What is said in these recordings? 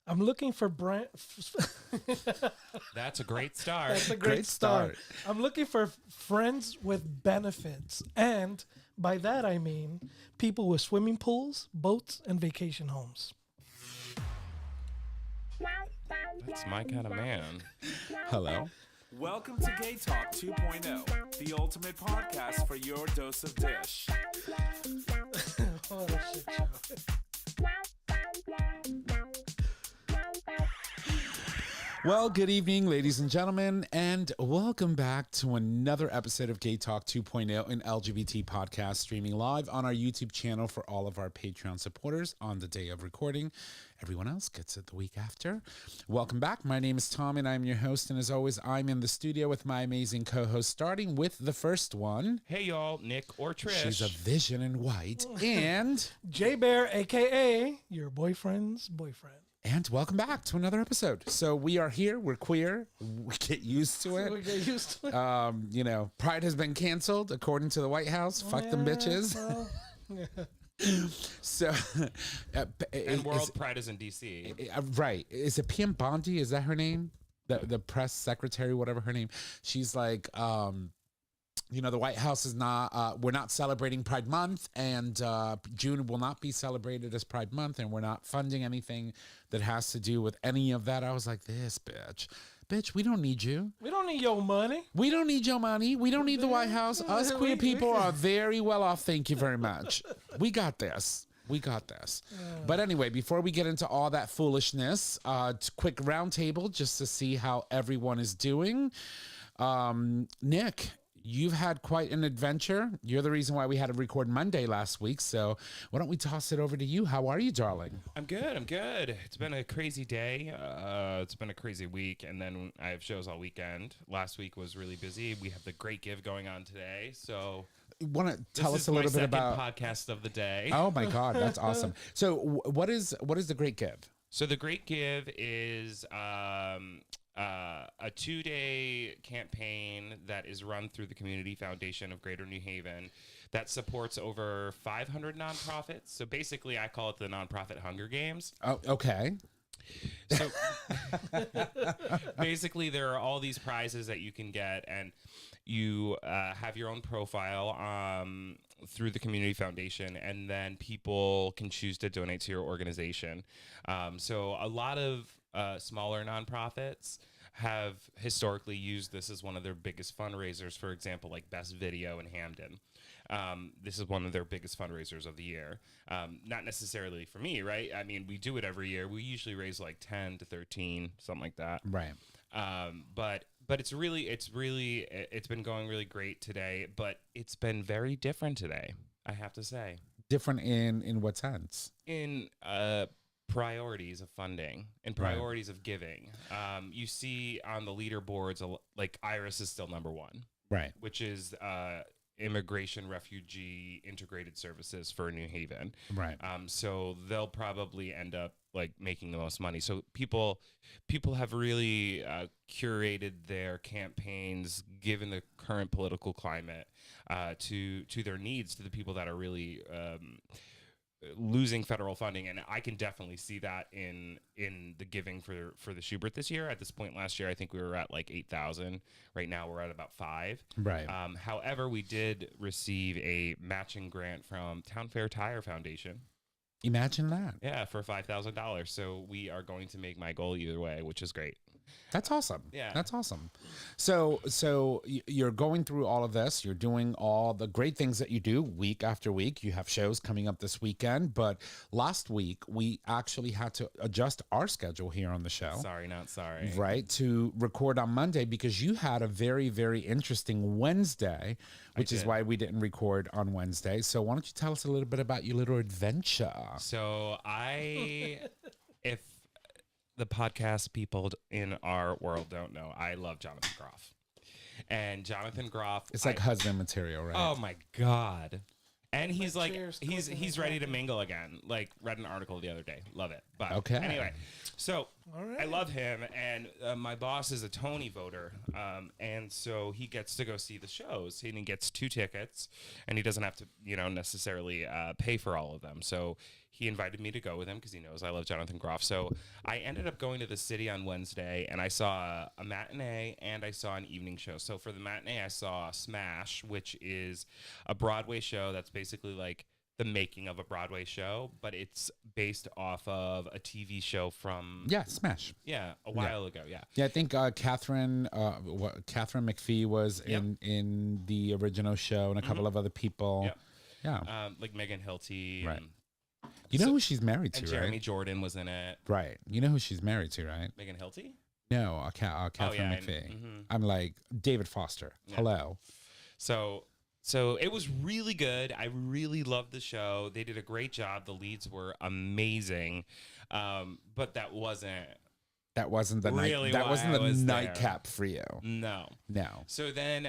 I'm looking for brand. That's a great start. That's a great start. I'm looking for friends with benefits. And by that, I mean people with swimming pools, boats, and vacation homes. That's my kind of man. Hello. Welcome to GayTalk 2.0, the ultimate podcast for your dose of dish. What a shit show. Well, good evening, ladies and gentlemen, and welcome back to another episode of GayTalk 2.0, an LGBT podcast streaming live on our YouTube channel for all of our Patreon supporters on the day of recording. Everyone else gets it the week after. Welcome back. My name is Tom, and I'm your host, and as always, I'm in the studio with my amazing co-host, starting with the first one. Hey, y'all, Nick or Trish. She's a vision in white, and... J-Bear, a.k.a. your boyfriend's boyfriend. And welcome back to another episode. So we are here. We're queer. We get used to it. We get used to it. You know, Pride has been canceled according to the White House. Fuck them bitches. Well, So, And World Pride is in D.C. Right. Is it PM Bondi? Is that her name? The press secretary, whatever her name. She's like, you know, the White House is not, we're not celebrating Pride Month, and June will not be celebrated as Pride Month, and we're not funding anything that has to do with any of that. I was like, this bitch. Bitch, we don't need you. we don't need your money. We don't need your money. We don't need the White House. Us queer people are very well off. Thank you very much. We got this. We got this. But anyway, before we get into all that foolishness, quick roundtable just to see how everyone is doing. Nick, you've had quite an adventure. You're the reason why we had to record Monday last week. So why don't we toss it over to you? How are you, darling? I'm good. It's been a crazy day. It's been a crazy week. And then I have shows all weekend. Last week was really busy. We have the Great Give going on today. So You want to tell this us is a little my bit second about... podcast of the day. Oh, my God. That's awesome. So what is the Great Give? So the Great Give is a 2-day campaign that is run through the Community Foundation of Greater New Haven that supports over 500 nonprofits. So basically, I call it the nonprofit Hunger Games. Oh, okay. So basically, there are all these prizes that you can get, and you have your own profile through the Community Foundation, and then people can choose to donate to your organization. So a lot of smaller nonprofits have historically used this as one of their biggest fundraisers. For example, like Best Video in Hamden. This is one of their biggest fundraisers of the year. Not necessarily for me, right? I mean, we do it every year. We usually raise like 10 to 13, something like that. Right. But it's been going really great today, but it's been very different today, I have to say. Different in what sense? In priorities of funding and priorities of giving. You see on the leaderboards, like Iris is still number one, Right. which is Immigration Refugee Integrated Services for New Haven. Right. So they'll probably end up like making the most money. So people have really curated their campaigns, given the current political climate, to their needs, to the people that are really losing federal funding. And I can definitely see that in the giving for the Schubert this year. At this point last year, I think we were at like 8,000. Right now we're at about 5. Right. However, we did receive a matching grant from Town Fair Tire Foundation. Imagine that. Yeah, for $5,000. So we are going to make my goal either way, which is great. That's awesome. Yeah. That's awesome. So you're going through all of this. You're doing all the great things that you do week after week. You have shows coming up this weekend, but last week we actually had to adjust our schedule here on the show. Sorry, not sorry. Right, to record on Monday because you had a very, very interesting Wednesday, which is why we didn't record on Wednesday. So why don't you tell us a little bit about your little adventure? So if the podcast people in our world don't know, I love Jonathan Groff. And Jonathan Groff... It's like husband material, right? Oh, my God. And he's My like, chair's he's clicking ready to mingle again. Like, read an article the other day. Love it. But Okay. anyway, so All right. I love him, and my boss is a Tony voter, and so he gets to go see the shows, and he gets 2 tickets, and he doesn't have to, necessarily pay for all of them. So he invited me to go with him because he knows I love Jonathan Groff. So I ended up going to the city on Wednesday, and I saw a matinee and I saw an evening show. So for the matinee, I saw Smash, which is a Broadway show that's basically like the making of a Broadway show, but it's based off of a TV show from Yeah, Smash. a while ago. Yeah. Yeah, I think Catherine McPhee was in the original show, and a couple of other people. Yep. Yeah. Like Megan Hilty. Right. And, You know who she's married to, and right? Jeremy Jordan was in it. Right. You know who she's married to, right? Megan Hilty? No, Catherine McPhee. I'm like, David Foster. Yeah. Hello. So it was really good. I really loved the show. They did a great job. The leads were amazing. But that wasn't the really that why wasn't I the was there. nightcap for you. No. So then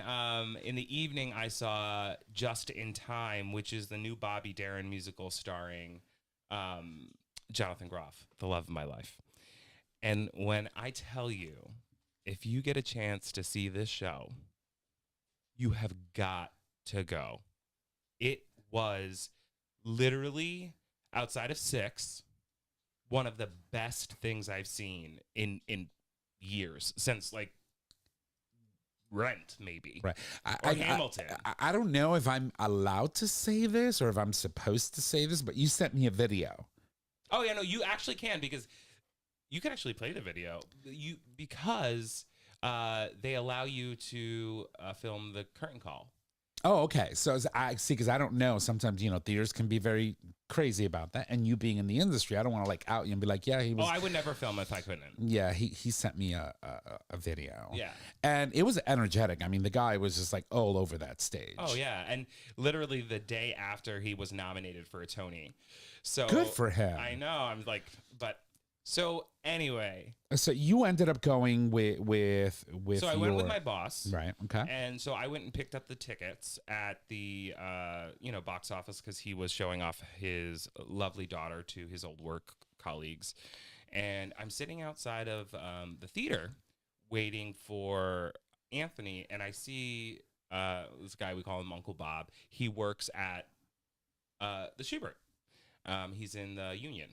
in the evening, I saw Just in Time, which is the new Bobby Darin musical starring Jonathan Groff, the love of my life. And when I tell you, if you get a chance to see this show, you have got to go. It was literally, outside of Six, one of the best things I've seen in years, since like Rent, maybe. Right. Or Hamilton. I don't know if I'm allowed to say this or if I'm supposed to say this, but you sent me a video. Oh yeah, no, you actually can, because you can actually play the video. Because they allow you to film the curtain call. Oh, okay. So I see, because I don't know. Sometimes, theaters can be very crazy about that. And you being in the industry, I don't want to like out you and be like, yeah, he was. Oh, I would never film if I couldn't. Yeah, he sent me a video. Yeah. And it was energetic. I mean, the guy was just like all over that stage. Oh, yeah. And literally the day after he was nominated for a Tony. So Good for him. I know. I'm like, but so anyway. So you ended up going with So I went with my boss. Right. Okay. And so I went and picked up the tickets at the box office, because he was showing off his lovely daughter to his old work colleagues. And I'm sitting outside of the theater waiting for Anthony, and I see this guy, we call him Uncle Bob. He works at the Schubert. He's in the union.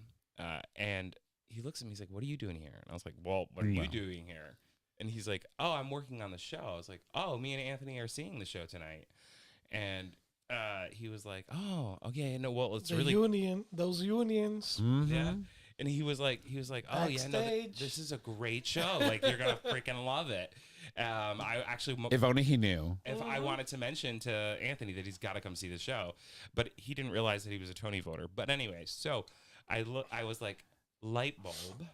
And he looks at me, he's like, what are you doing here? And I was like, well, what are you doing here? And he's like, oh, I'm working on the show. I was like, oh, me and Anthony are seeing the show tonight. And he was like, oh, okay, no, well, it's really those unions. Mm-hmm. yeah. And he was like, oh yeah, no, this is a great show. Like, you're gonna freaking love it. I actually, If only he knew. if I wanted to mention to Anthony that he's got to come see the show, but he didn't realize that he was a Tony voter. But anyway, so I was like, light bulb.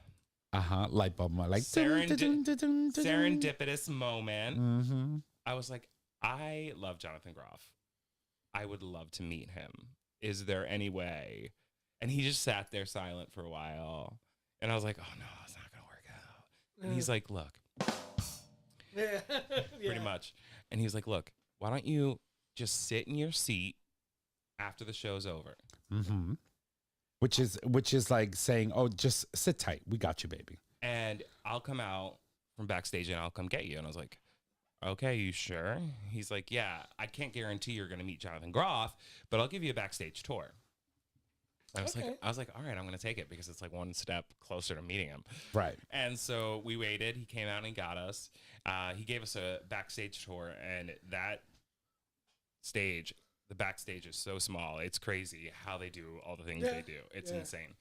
Light bulb. Like Serendipitous moment. Mm-hmm. I was like, I love Jonathan Groff. I would love to meet him. Is there any way? And he just sat there silent for a while. And I was like, oh no, it's not going to work out. And he's like, look, pretty much. And he was like, look, why don't you just sit in your seat after the show's over? Mm-hmm. Which is like saying, oh, just sit tight. We got you, baby. And I'll come out from backstage and I'll come get you. And I was like, okay, you sure? He's like, yeah, I can't guarantee you're going to meet Jonathan Groff, but I'll give you a backstage tour. I was like, all right, I'm going to take it, because it's like one step closer to meeting him. Right. And so we waited. He came out and got us. He gave us a backstage tour, and that stage, the backstage is so small. It's crazy how they do all the things they do. It's insane.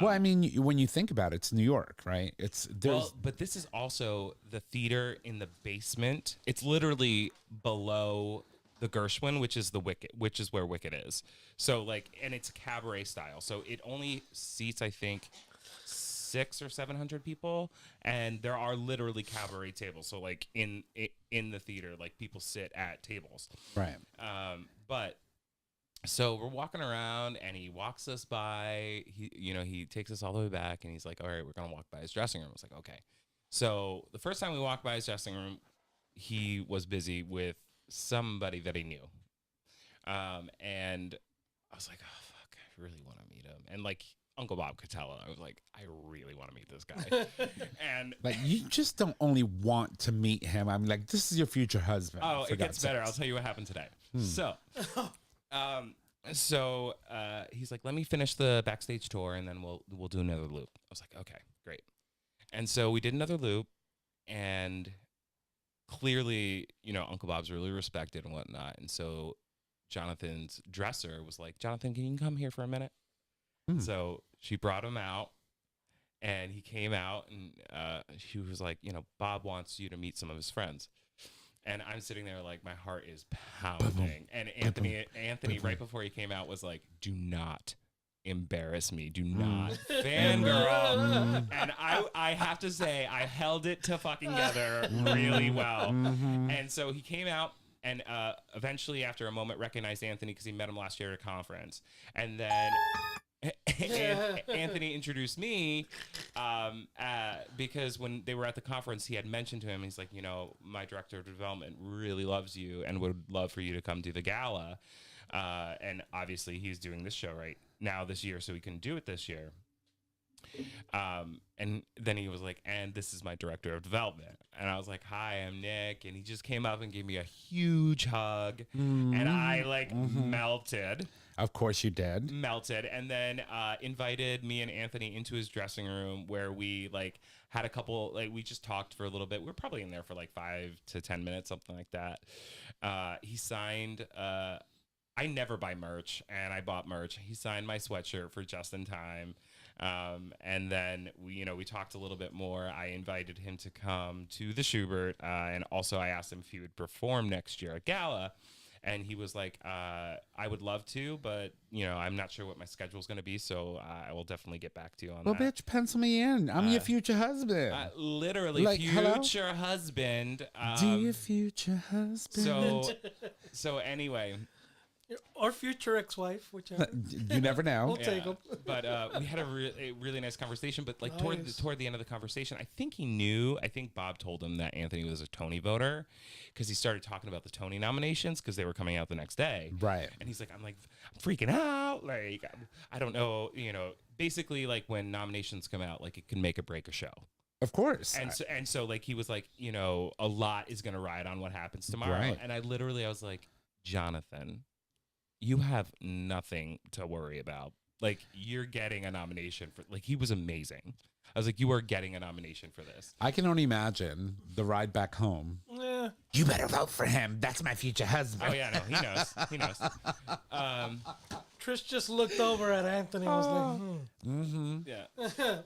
Well, I mean, when you think about it, it's New York, right? But this is also the theater in the basement. It's literally below the Gershwin, which is where Wicked is. So and it's cabaret style. So it only seats, I think, 600 or 700 people, and there are literally cabaret tables. So in the theater, people sit at tables. Right. But so we're walking around, and he walks us by. He takes us all the way back, and he's like, all right, we're gonna walk by his dressing room. I was like, okay. So the first time we walked by his dressing room, he was busy with somebody that he knew. And I was like, oh fuck, I really want to meet him. And Uncle Bob could tell. I was like, I really want to meet this guy. And Like, you just don't only want to meet him. I'm like, this is your future husband. oh, for it gets God's better. sakes. I'll tell you what happened today. So he's like, let me finish the backstage tour and then we'll do another loop. I was like, okay, great. And so we did another loop, and clearly, Uncle Bob's really respected and whatnot. And so Jonathan's dresser was like, Jonathan, can you come here for a minute? So she brought him out, and he came out, and she was like, Bob wants you to meet some of his friends. And I'm sitting there like, my heart is pounding. And Anthony, right before he came out, was like, do not embarrass me. Do not fangirl. And I have to say, I held it together really well. And so he came out, and eventually, after a moment, recognized Anthony because he met him last year at a conference. And then Anthony introduced me because when they were at the conference, he had mentioned to him, he's like, my director of development really loves you and would love for you to come do the gala. And obviously, he's doing this show right now this year, so he couldn't do it this year. And then he was like, and this is my director of development. And I was like, hi, I'm Nick. And he just came up and gave me a huge hug. And I melted. Of course you did. Melted. And then invited me and Anthony into his dressing room, where we had a couple, we just talked for a little bit. We were probably in there for 5 to 10 minutes, something like that. He signed, I never buy merch, and I bought merch. He signed my sweatshirt for just in time. And then we talked a little bit more. I invited him to come to the Schubert, and also I asked him if he would perform next year at Gala, and he was like, I would love to, but I'm not sure what my schedule is going to be, so I will definitely get back to you on Well, that. bitch, pencil me in. I'm your future husband. Literally, hello? future husband. Dear future husband. So anyway. Or future ex-wife, whichever. You never know. We'll take them. But we had a really nice conversation. But toward the end of the conversation, I think he knew. I think Bob told him that Anthony was a Tony voter, because he started talking about the Tony nominations because they were coming out the next day. Right. And he's like, I'm freaking out. I don't know. Basically, when nominations come out, it can make or break a show. Of course. And so he was like, a lot is gonna ride on what happens tomorrow. Right. And I was like, Jonathan, you have nothing to worry about. You're getting a nomination for, he was amazing. I was like, you are getting a nomination for this. I can only imagine the ride back home. Yeah. You better vote for him. That's my future husband. Oh yeah, no, he knows. He knows. Trish just looked over at Anthony and was like, Yeah.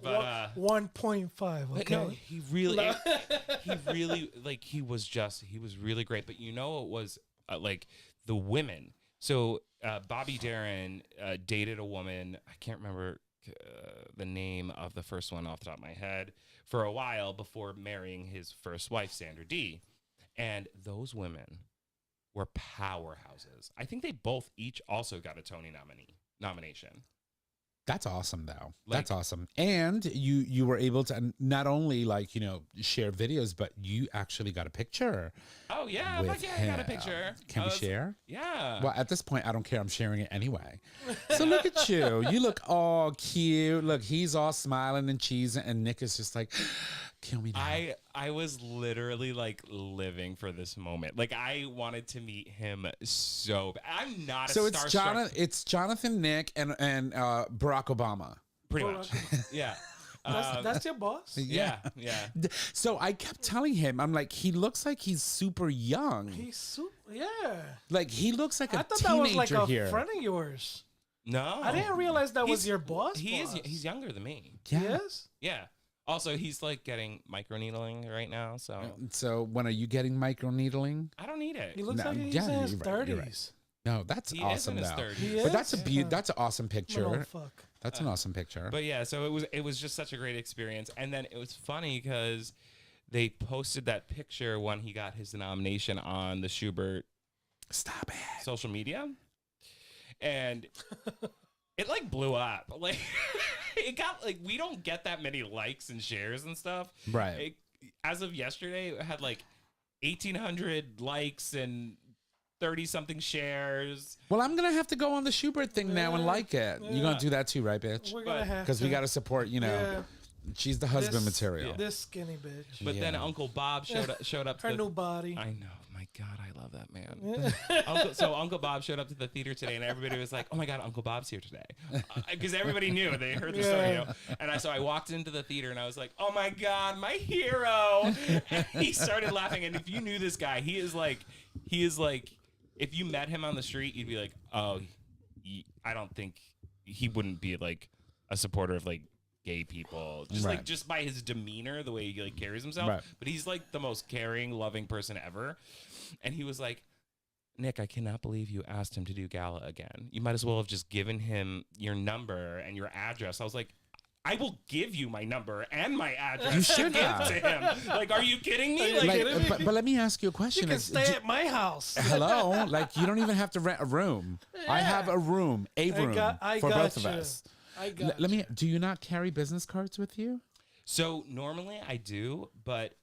But 1.5, okay? no, he really he was really great. But it was the women. So Bobby Darin dated a woman, I can't remember the name of the first one off the top of my head, for a while before marrying his first wife, Sandra Dee. And those women were powerhouses. I think they both each also got a Tony nomination. That's awesome, though. That's awesome. And you were able to not only share videos, but you actually got a picture. Oh yeah, with I got a picture. Can we share? Yeah. Well, at this point, I don't care. I'm sharing it anyway. So look at you. You look all cute. Look, he's all smiling and cheesing, and Nick is just like, kill me now. I was literally living for this moment. I wanted to meet him so bad. I'm not so a it's starstruck. It's Jonathan, Nick, and Barack Obama. Pretty much. Yeah. That's your boss? Yeah. So I kept telling him, I'm like, he looks like he's super young. He's super, yeah. He looks like a I thought teenager that was a here. friend of yours. No. I didn't realize that was He's- your boss. He's younger than me. Yeah. Yes? Yeah. Also, he's getting microneedling right now, so So when are you getting microneedling? I don't need it. He looks No, like he's yeah, in his you're right, 30s. you're right. No, that's He awesome is in his though. 30s. He But that's is? that's an awesome picture. Oh, fuck. That's an awesome picture. But yeah, so it was just such a great experience. And then it was funny because they posted that picture when he got his nomination on the Schubert Stop it. social media. And it blew up. It got we don't get that many likes and shares and stuff. Right. As of yesterday, it had 1,800 likes and 30-something shares. Well, I'm gonna have to go on the Schubert thing now and like it. You're gonna do that too, right, bitch? We're gonna But- have Because we to. got to support. You know, Yeah. she's the husband This- material. This skinny bitch. But then Yeah. Uncle Bob showed up. Her to new body. I know. My God, I love that man. Uncle Bob showed up to the theater today, and everybody was like, "Oh my God, Uncle Bob's here today," because everybody knew they heard the story. You know? And so I walked into the theater, and I was like, "Oh my God, my hero!" And he started laughing. And if you knew this guy, he is like, if you met him on the street, you'd be like, "Oh, I don't think he wouldn't be like a supporter of like." Gay people, just Right. like just by his demeanor, the way he like carries himself. Right. But he's like the most caring, loving person ever. And he was like, "Nick, I cannot believe you asked him to do gala again. You might as well have just given him your number and your address." I was like, "I will give you my number and my address You should to give have. to him." Like, are you kidding me? Like, Like, but let me ask you a You question. can stay at my house. Hello, like you don't even have to rent a room. I have a room, I for both of gotcha. us. I got Let me. Do you not carry business cards with you? so normally I do, but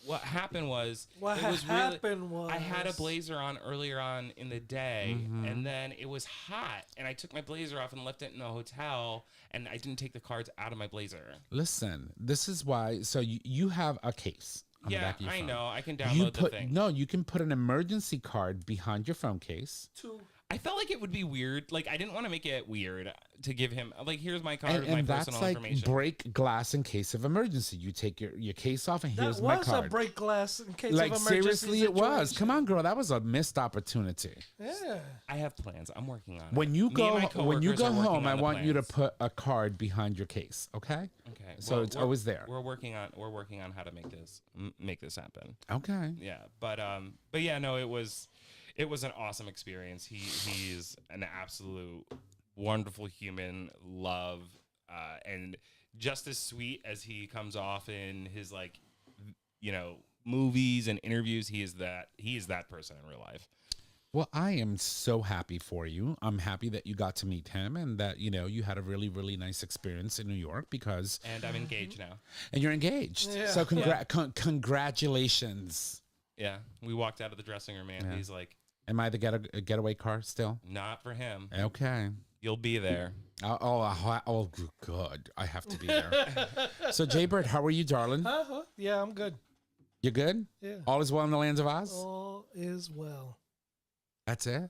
what happened was What it was happened really, I had a was- blazer on earlier on in the day, Mm-hmm. and then it was hot, and I took my blazer off and left it in the hotel, and I didn't take the cards out of my blazer. Listen, this is why. So you have a case on the Yeah, back of your I phone. know. I can You download the put thing. no. You can put an emergency card behind your phone case. I felt like it would be weird. Like, I didn't want to make it weird to give him, like, here's my card with my And that's personal like information. break glass in case of emergency. You take your case off, and That here's my was card. a break glass in case Like of emergency seriously, it was. situation. Come on, girl, that was a missed opportunity. Yeah. I have plans. I'm working on it. When you Me and my go coworkers are working home, on I the want you to plans. put a card behind your case. Okay. Okay. So it's we're- always there. We're working on how to make this happen. Okay. Yeah, but yeah, no, it was an awesome experience. He's an absolute wonderful human, love, and just as sweet as he comes off in his like, movies and interviews. He is that person in real life. Well, I am so happy for you. I'm happy that you got to meet him and that, you had a really, really nice experience in New York because... And I'm engaged now. And you're engaged. Yeah. So congratulations. Yeah, we walked out of the dressing room, and he's like, Am I the getaway car still? "Not for him. Okay. You'll be there." Oh, good. I have to be there. So, Jaybird, how are you, darling? Yeah, I'm good. You good? Yeah. All is well in the lands of Oz? All is well. That's it?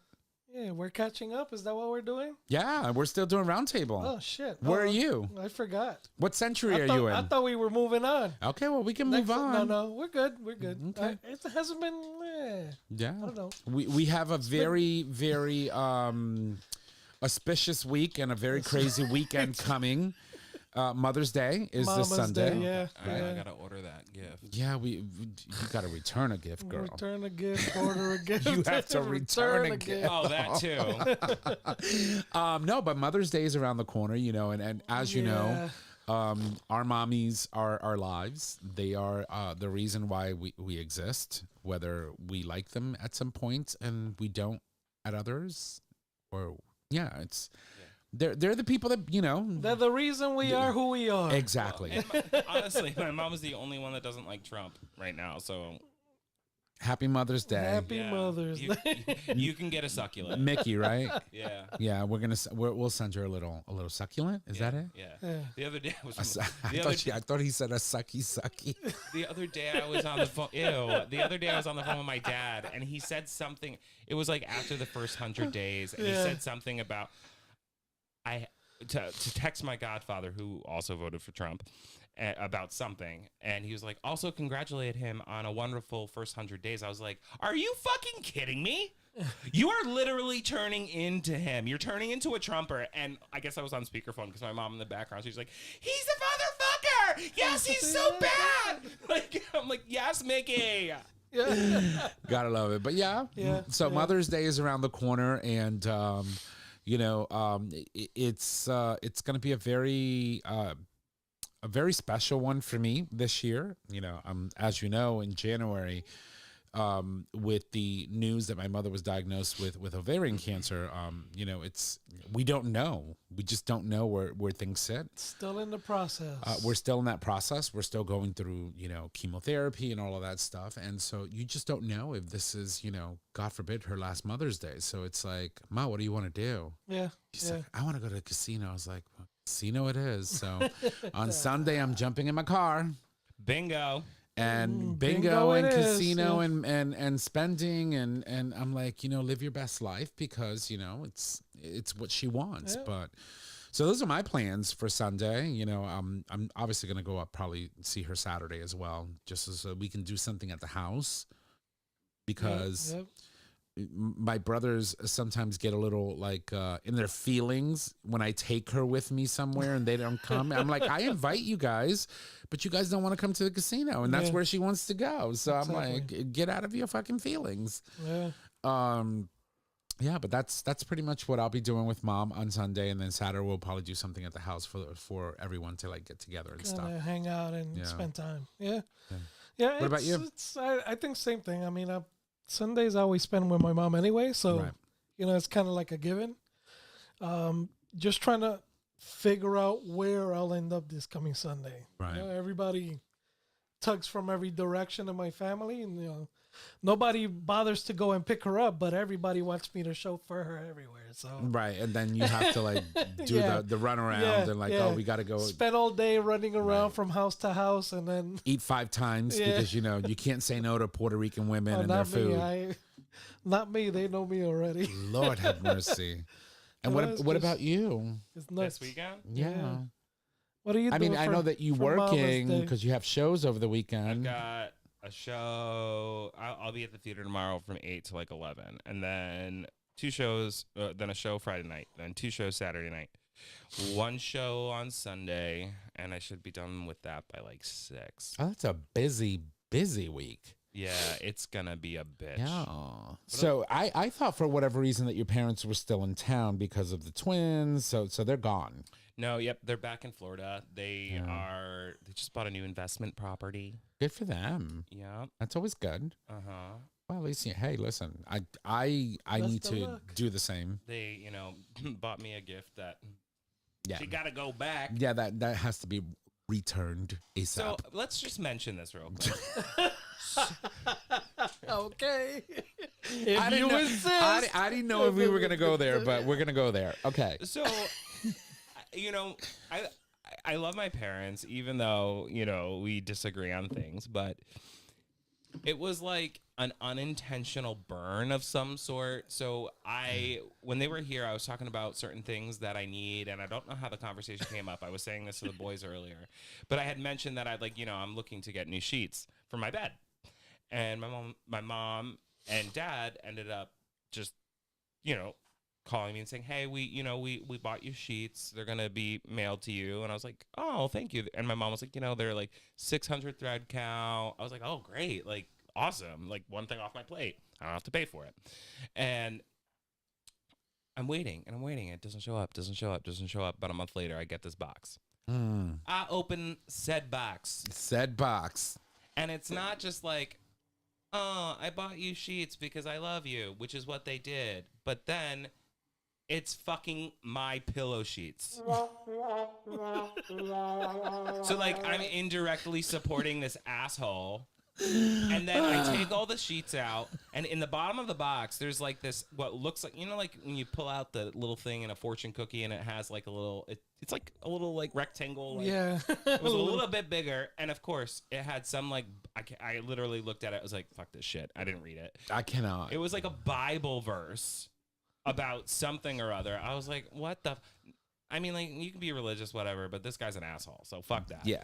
Yeah, we're catching up. Is that what we're doing? Yeah, we're still doing roundtable. Oh, shit. Where Oh, are you? I forgot. What century are I thought, you in? I thought we were moving on. Okay, well, we can move on. No, we're good. We're good. Okay. It hasn't been. Yeah. I don't know. We have a very, very auspicious week and a very crazy weekend coming. Mother's Day is Mama's this Sunday. Day, yeah. I gotta order that gift. Yeah, you got to return a gift, girl. Return a gift, order a gift. You have to return a gift. Oh, that too. No, but Mother's Day is around the corner, and as you know, our mommies are our lives. They are the reason why we exist, whether we like them at some point and we don't at others, or it's they're the people that They're the reason we are who we are. exactly. And honestly, my mom is the only one that doesn't like Trump right now. So Happy Mother's Day, Happy Mother's Day. you can get a succulent. Mickey. Right? Yeah. Yeah, we'll send her a little succulent. Is that it? Yeah. Yeah. The other day I was. I thought he said a sucky. The other day I was on the phone. The other day I was on the phone with my dad, and he said something. It was like after the first 100 days, and he said something about to text my godfather, who also voted for Trump, about something, and he was like, also congratulate him on a wonderful first 100 days. I was like, are you fucking kidding me? You are literally turning into him. You're turning into a Trumper. And I guess I was on speakerphone because my mom in the background, she's like, he's a motherfucker. Yes, he's so bad. Like, I'm like, yes, Mickey. Gotta love it. But yeah. So Mother's Day is around the corner, and it's gonna be a very special one for me this year. As you know, in January, with the news that my mother was diagnosed with ovarian cancer, we don't know. We just don't know where things sit. Still in the process. We're still in that process. We're still going through, chemotherapy and all of that stuff. And so you just don't know if this is, God forbid, her last Mother's Day. So it's like, Ma, what do you want to do? Yeah. She's like, I want to go to the casino. I was like, well, casino it is. So on Sunday, I'm jumping in my car. Bingo. And bingo and it is, casino and spending and I'm like, live your best life because, it's what she wants. Yeah. But so those are my plans for Sunday. I'm obviously going to go up, probably see her Saturday as well, just so we can do something at the house because my brothers sometimes get a little like in their feelings when I take her with me somewhere and they don't come. I'm like, I invite you guys, but you guys don't want to come to the casino, and that's where she wants to go. So I'm like, get out of your fucking feelings. Yeah. But that's pretty much what I'll be doing with Mom on Sunday, and then Saturday we'll probably do something at the house for everyone to like get together and stuff. Hang out and spend time. Yeah. What about you? I think same thing. I mean, Sundays I always spend with my mom anyway, so it's kind of like a given. Just trying to figure out where I'll end up this coming Sunday. Right. Everybody tugs from every direction in my family, and nobody bothers to go and pick her up, but everybody wants me to chauffeur her everywhere. So right, and then you have to like do the run around and like, oh, we got to go spend all day running around from house to house, and then eat 5 times because you can't say no to Puerto Rican women and their food. Not me. They know me already. Lord have mercy. And what about you? It's nuts. This weekend? Yeah. What are you doing? I know that you working because you have shows over the weekend. I've got a show. I'll be at the theater tomorrow from 8 to like 11. And then 2 shows, then a show Friday night, then 2 shows Saturday night. 1 show on Sunday, and I should be done with that by like 6. Oh, that's a busy week. Yeah, it's going to be a bitch. Yeah. So I thought for whatever reason that your parents were still in town because of the twins. So they're gone. No, yep, they're back in Florida. They just bought a new investment property. Good for them. Yeah. That's always good. Uh-huh. Well, at least, hey, listen, I need to do the same. They, bought me a gift that she Yeah. got to go back. Yeah, that has to be returned ASAP. So let's just mention this real quick. Okay. I didn't know if we were going to go there, but we're going to go there. Okay. So, I love my parents, even though, we disagree on things, but it was like an unintentional burn of some sort. So when they were here, I was talking about certain things that I need, and I don't know how the conversation came up. I was saying this to the boys earlier, but I had mentioned that I'm looking to get new sheets for my bed. And my mom and dad ended up just, calling me and saying, hey, we bought you sheets. They're going to be mailed to you. And I was like, oh, thank you. And my mom was like, they're like 600 thread count. I was like, oh, great. Like, awesome. Like, one thing off my plate. I don't have to pay for it. And I'm waiting and I'm waiting. It doesn't show up. About a month later, I get this box. I open said box. And it's not just like, oh, I bought you sheets because I love you, which is what they did. But then it's fucking my pillow sheets. So, like, I'm indirectly supporting this asshole. And then I take all the sheets out, and in the bottom of the box, there's like this, what looks like, like when you pull out the little thing in a fortune cookie and it has like a little, it's like a little like rectangle. Like, Yeah. It was a little bit bigger. And of course, it had some like, I literally looked at it. I was like, fuck this shit. I didn't read it. I cannot. It was like a Bible verse about something or other. I was like, what the? I mean, like, you can be religious, whatever, but this guy's an asshole. So fuck that. Yeah.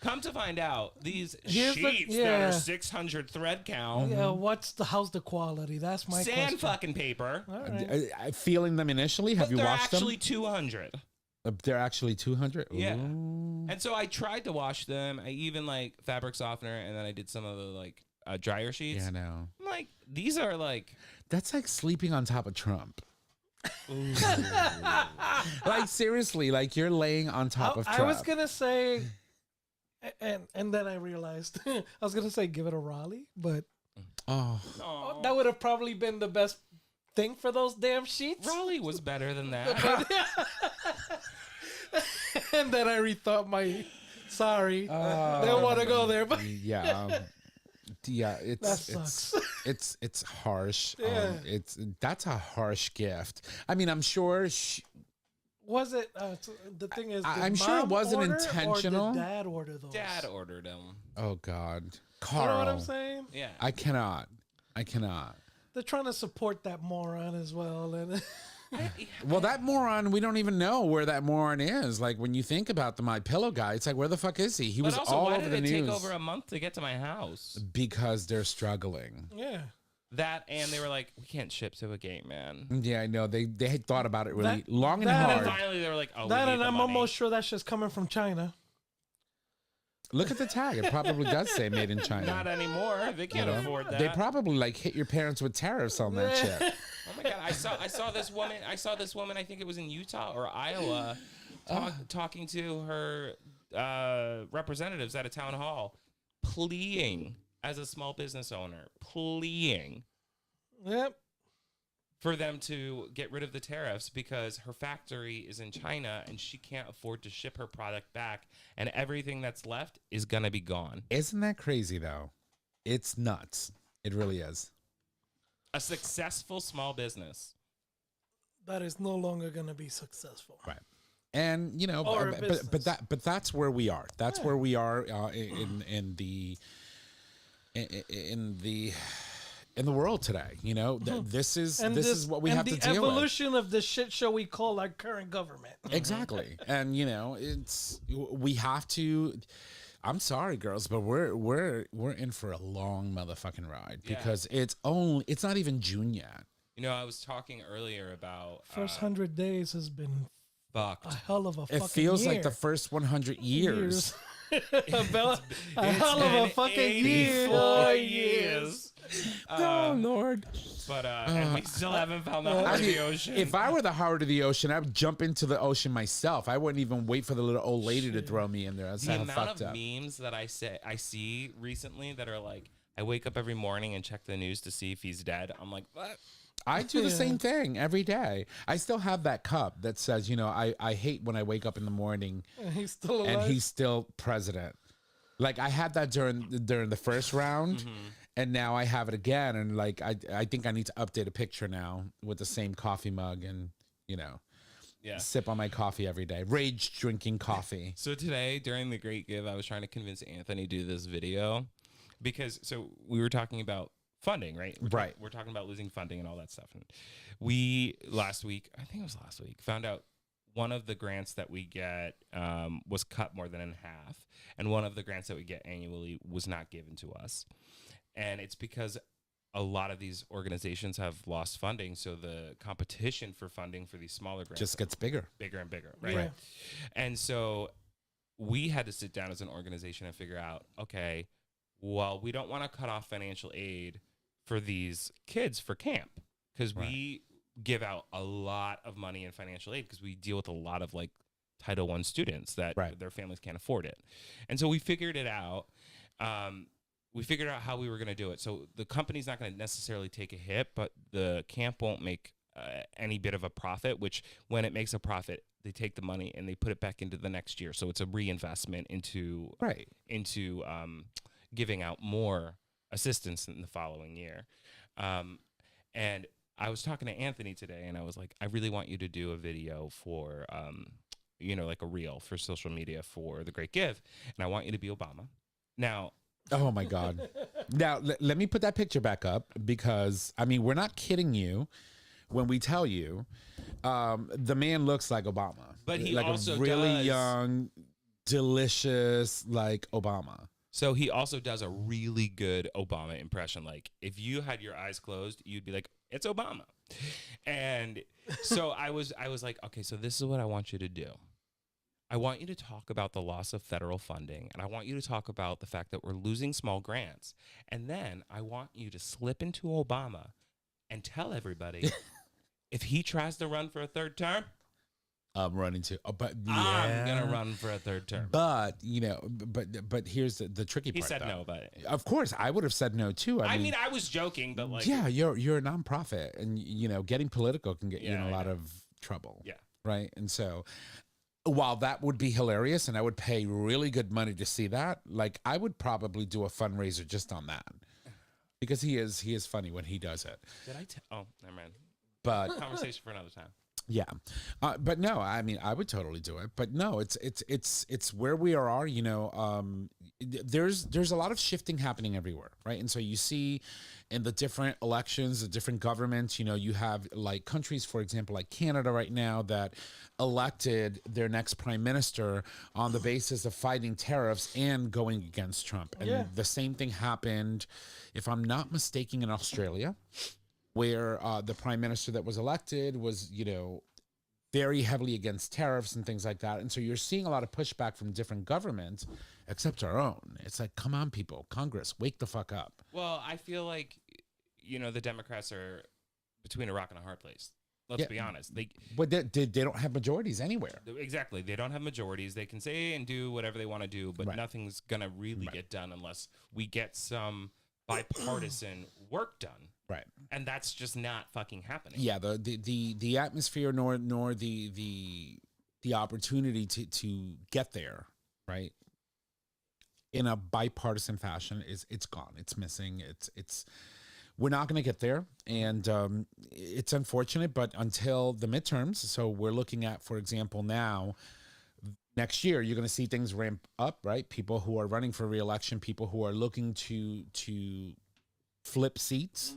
Come to find out, these Here's sheets that are 600 thread count. Yeah, how's the quality? That's my Sand question. fucking paper. All right. Feeling them initially? Have But you they're washed actually them? 200. They're actually 200? Yeah. Ooh. And so I tried to wash them. I even like fabric softener, and then I did some of the like dryer sheets. Yeah, I know. I'm like, these are like. That's like sleeping on top of Trump. Like, seriously, like you're laying on top of Trump. I was going to say, and then I realized, I was going to say give it a Raleigh, but Oh, That would have probably been the best thing for those damn sheets. Raleigh was better than that. And then I rethought my. Sorry, didn't want to go there, but yeah. Yeah, that sucks. it's harsh. Yeah. That's a harsh gift. I mean, I'm sure Was it? The thing is, did I'm sure it mom wasn't order intentional. Or did dad order those? Dad ordered them. Oh God, You Carl. know what I'm saying? Yeah. I cannot. They're trying to support that moron as well, and Well, that moron, we don't even know where that moron is. Like when you think about the My Pillow guy, it's like, where the fuck is he? He But was also, all why over did the it news take over a month to get to my house? because they're struggling. yeah. That and they were like, we can't ship to a gay man. Yeah, I know. They had thought about it really That- long and that And hard. then finally they were like, oh, That we need and the I'm money. almost sure that's just coming from China. Look at the tag. It probably does say made in China. Not anymore. They can't afford that. They probably like hit your parents with tariffs on that shit. Oh my god! I saw this woman. I saw this woman. I think it was in Utah or Iowa, talking to her representatives at a town hall, pleading as a small business owner, pleading Yep. for them to get rid of the tariffs because her factory is in China and she can't afford to ship her product back, and everything that's left is gonna be gone. Isn't that crazy though? It's nuts. It really is. A successful small business. That is no longer going to be successful. Right. And you know, Or a business. but that's where we are. That's where we are in the world today. You know, this is what we have to the deal with. evolution of the shit show we call our current government. Exactly. And you know, we have to. I'm sorry, girls, but we're in for a long motherfucking ride because it's not even June yet. You know, I was talking earlier about First 100 days has been fucked. a hell of a fucking It feels year. like the first 100 years. a hell of a fucking year. 84 years. Oh Lord! But and we still haven't found the heart of the ocean. If I were the heart of the ocean, I would jump into the ocean myself. I wouldn't even wait for the little old lady to throw me in there. That's the how amount fucked of up. memes that I see recently that are like, I wake up every morning and check the news to see if he's dead. I'm like, what? I do the same thing every day. I still have that cup that says, you know, I hate when I wake up in the morning And he's still alive. and he's still president. Like I had that during the first round, and now I have it again. And like I think I need to update a picture now with the same coffee mug and you know, sip on my coffee every day. Rage drinking coffee. So today during the Great Give, I was trying to convince Anthony to do this video because we were talking about funding, right? We're talking about losing funding and all that stuff. And we last week, found out one of the grants that we get was cut more than in half. And one of the grants that we get annually was not given to us. And it's because a lot of these organizations have lost funding. So the competition for funding for these smaller grants Just gets bigger. and bigger, right? Yeah. And so we had to sit down as an organization and figure out, okay, well, we don't want to cut off financial aid for these kids for camp because we give out a lot of money in financial aid because we deal with a lot of like Title I students that their families can't afford it. And so we figured it out. We figured out how we were going to do it. So the company's not going to necessarily take a hit, but the camp won't make any bit of a profit, which when it makes a profit, they take the money and they put it back into the next year. So it's a reinvestment into giving out more assistance in the following year. And I was talking to Anthony today and I was like, I really want you to do a video for, like a reel for social media for the Great Give. And I want you to be Obama. Now, oh my God. Now, let me put that picture back up because, I mean, we're not kidding you when we tell you the man looks like Obama. But he like also a really does. young, delicious, like Obama. So he also does a really good Obama impression. Like if you had your eyes closed, you'd be like, it's Obama. And so I was like, okay, so this is what I want you to do. I want you to talk about the loss of federal funding, and I want you to talk about the fact that we're losing small grants. And then I want you to slip into Obama and tell everybody if he tries to run for a third term, running to. But I'm gonna run for a third term. But but here's the tricky part. He said though. no, but Of course, I would have said no too. I mean, I was joking, but like, yeah, you're a nonprofit, and getting political can get you in a lot of trouble. Yeah. Right. And so, while that would be hilarious, and I would pay really good money to see that, like I would probably do a fundraiser just on that, because he is funny when he does it. Did I? Oh, never mind. But Conversation for another time. yeah, but no, I mean, I would totally do it. But no, it's where we are. There's a lot of shifting happening everywhere, right? And so you see in the different elections, the different governments, you have like countries, for example, like Canada right now, that elected their next prime minister on the basis of fighting tariffs and going against Trump. And the same thing happened, if I'm not mistaken, in Australia, where the prime minister that was elected was, very heavily against tariffs and things like that. And so you're seeing a lot of pushback from different governments, except our own. It's like, come on, people, Congress, wake the fuck up. Well, I feel like, the Democrats are between a rock and a hard place. Let's be honest. They don't have majorities anywhere. Exactly. They don't have majorities. They can say and do whatever they want to do, but nothing's going to really get done unless we get some bipartisan work done. Right. And that's just not fucking happening. Yeah, the atmosphere nor the opportunity to get there, right? In a bipartisan fashion it's gone. It's missing. It's we're not going to get there, and it's unfortunate, but until the midterms, so we're looking at, for example, now next year, you're going to see things ramp up, right? People who are running for re-election, people who are looking to flip seats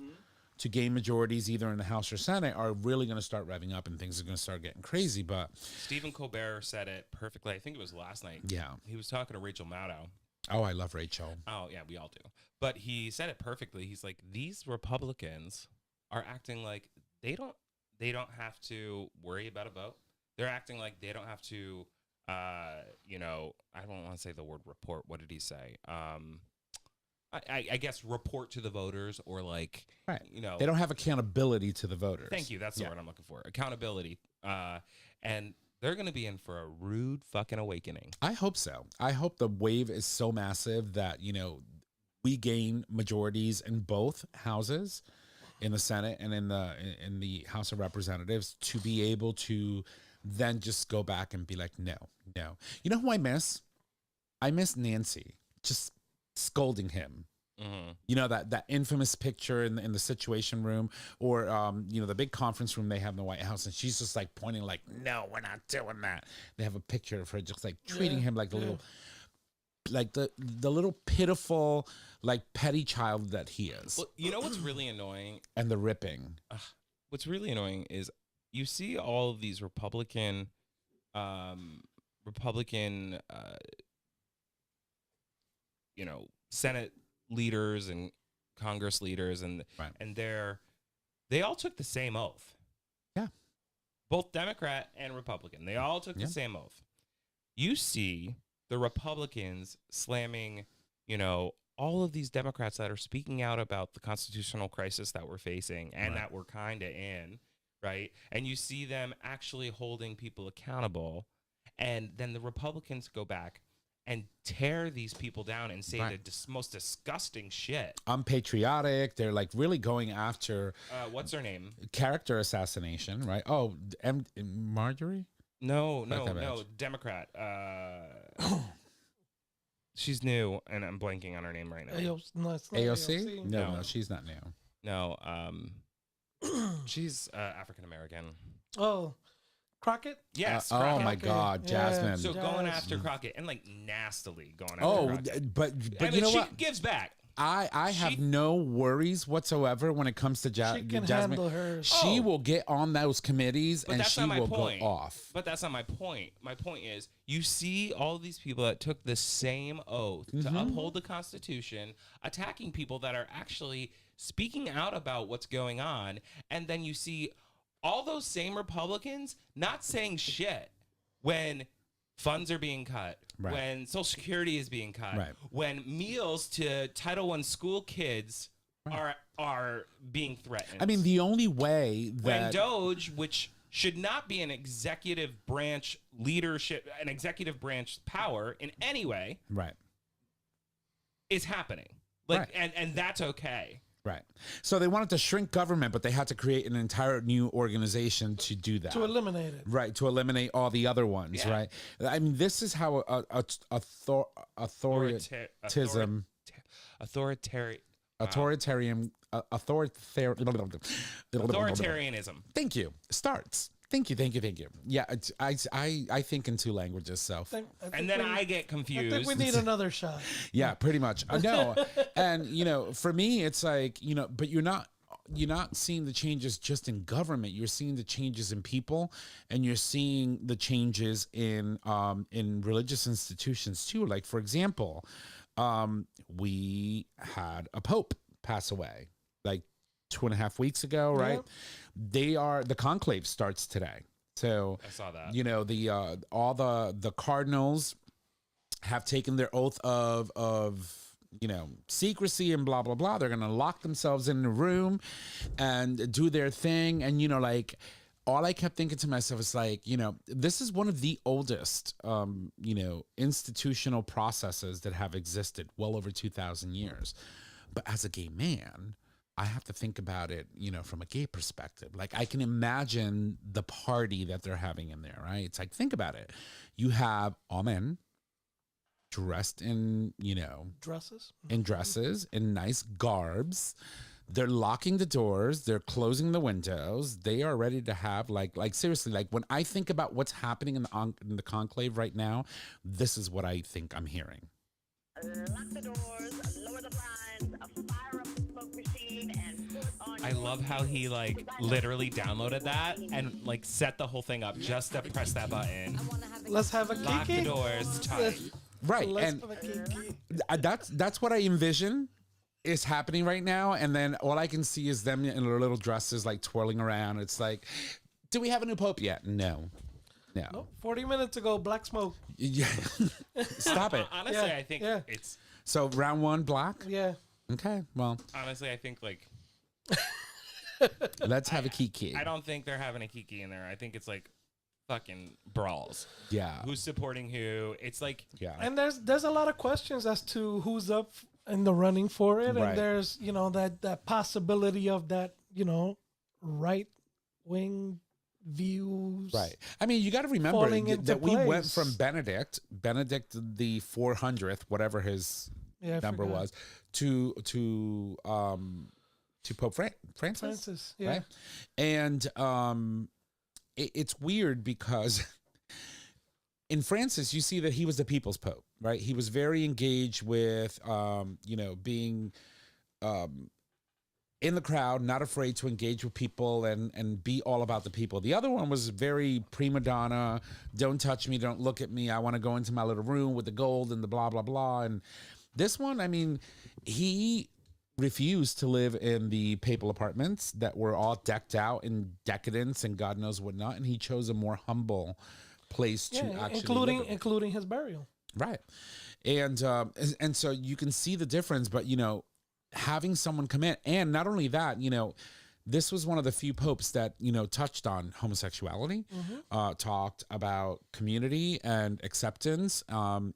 to gain majorities either in the House or Senate are really going to start revving up, and things are going to start getting crazy. But Stephen Colbert said it perfectly. I think it was last night. Yeah. He was talking to Rachel Maddow. Oh, I love Rachel. Oh, yeah, we all do. But he said it perfectly. He's like, these Republicans are acting like they don't have to worry about a vote. They're acting like they don't have to, I don't want to say the word report. What did he say? I guess report to the voters, or like, right. They don't have accountability to the voters. Thank you. That's the word I'm looking for. Accountability. And they're going to be in for a rude fucking awakening. I hope so. I hope the wave is so massive that, we gain majorities in both houses, in the Senate and in the House of Representatives, to be able to then just go back and be like, no. You know who I miss? I miss Nancy just scolding him. Mm-hmm. That infamous picture in the Situation Room, or the big conference room they have in the White House, and she's just like pointing like, no, we're not doing that. They have a picture of her just like treating him like the little, like the little pitiful, like petty child that he is. Well, you know what's really annoying? And the ripping. What's really annoying is you see all of these Republican Senate leaders and Congress leaders, and they all took the same oath. Yeah. Both Democrat and Republican. They all took the same oath. You see the Republicans slamming, all of these Democrats that are speaking out about the constitutional crisis that we're facing and that we're kind of in, right? And you see them actually holding people accountable, and then the Republicans go back and tear these people down and say the most disgusting shit. Unpatriotic. They're like really going after what's her name? Character assassination, right? Oh, Marjorie? No, Democrat. She's new, and I'm blanking on her name right now. AOC? No, she's not new. No, she's African American. Oh, Crockett? Yes. Oh Crockett. my God, Jasmine. So going after Crockett, and like nastily going after Crockett. But and you know she what? gives back. I have no worries whatsoever when it comes to She can Jasmine. handle her. She will get on those committees, But and that's she not my will point. go off. But that's not my point. My point is, you see all these people that took the same oath to uphold the Constitution, attacking people that are actually speaking out about what's going on, and then you see all those same Republicans not saying shit when funds are being cut, when Social Security is being cut, when meals to Title I school kids are being threatened. I mean, the only way that when Doge, which should not be an executive branch leadership, an executive branch power in any way, Right. is happening. Like, Right. and that's okay. Right. So they wanted to shrink government, but they had to create an entire new organization to do that. To eliminate it. Right, to eliminate all the other ones, Yeah. right? I mean, this is how authoritarian, Authoritarianism. Thank you. Starts. Thank you. Yeah, I think in two languages, so I think And then we- I get I confused. think we need another shot. yeah, pretty much. No, and for me, it's like but you're not seeing the changes just in government. You're seeing the changes in people, and you're seeing the changes in religious institutions too. Like, for example, we had a pope pass away like 2.5 weeks ago, right? The conclave starts today. So I saw that. all the cardinals have taken their oath of secrecy and blah blah blah. They're gonna lock themselves in a room and do their thing. And all I kept thinking to myself is this is one of the oldest institutional processes that have existed, well over 2,000 years. But as a gay man, I have to think about it, from a gay perspective. Like, I can imagine the party that they're having in there, right? It's like, think about it. You have all men dressed in, Dresses. in nice garbs. They're locking the doors. They're closing the windows. They are ready to have like seriously, like when I think about what's happening in the conclave right now, this is what I think I'm hearing. Lock the doors, lower the blinds, fire up the smoke machine, and put on. I love how he literally downloaded that and set the whole thing up just to press that button. Let's have a Lock the kiki. doors. Time. Right. Let's And have a kiki. that's what I envision is happening right now. And then all I can see is them in their little dresses, like twirling around. It's like, do we have a new pope yet? No. Nope. 40 minutes ago, black smoke. Yeah. Stop it. Honestly, Yeah, I think yeah. it's. So round one, black. Yeah. Okay. Well, Honestly, I think let's have a kiki. I don't think they're having a kiki in there. I think it's fucking brawls. Yeah. Who's supporting who? It's Yeah. And there's a lot of questions as to who's up in the running for it. Right. And there's, that possibility of that, right wing views. Right. I mean, you got to remember Falling into that we went place. from Benedict the 400th, whatever his Yeah, I number forgot. was, to Pope Francis. Francis. Yeah. Right. And it's weird because in Francis, you see that he was the people's pope, right? He was very engaged with, being in the crowd, not afraid to engage with people and be all about the people. The other one was very prima donna. Don't touch me. Don't look at me. I want to go into my little room with the gold and the blah, blah, blah. And this one, I mean, he refused to live in the papal apartments that were all decked out in decadence and God knows what not. And he chose a more humble place to actually live in. including his burial. Right. And so you can see the difference, but having someone come in, and not only that, this was one of the few popes that, touched on homosexuality, talked about community and acceptance